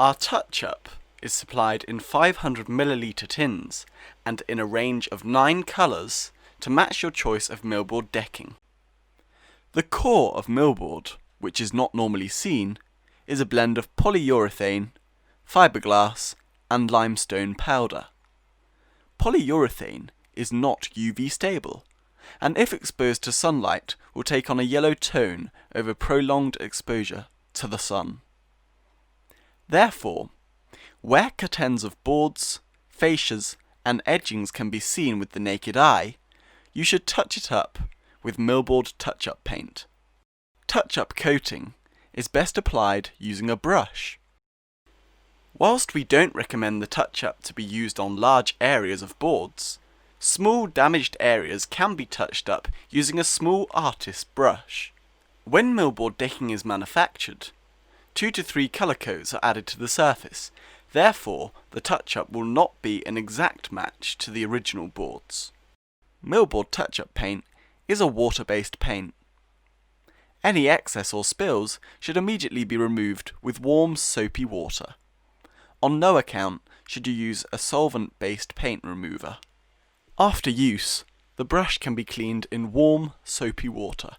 Our touch-up is supplied in 500ml tins and in a range of 9 colours to match your choice of millboard decking. The core of millboard, which is not normally seen, is a blend of polyurethane, fiberglass and limestone powder. Polyurethane is not UV stable, and if exposed to sunlight will take on a yellow tone over prolonged exposure to the sun. Therefore, where curtains of boards, fascias and edgings can be seen with the naked eye, you should touch it up with Millboard touch-up paint. Touch-up coating is best applied using a brush. Whilst we don't recommend the touch-up to be used on large areas of boards, small damaged areas can be touched up using a small artist brush. When millboard decking is manufactured, 2 to 3 colour coats are added to the surface, therefore the touch-up will not be an exact match to the original boards. Millboard touch-up paint is a water-based paint. Any excess or spills should immediately be removed with warm soapy water. On no account should you use a solvent-based paint remover. After use, the brush can be cleaned in warm soapy water.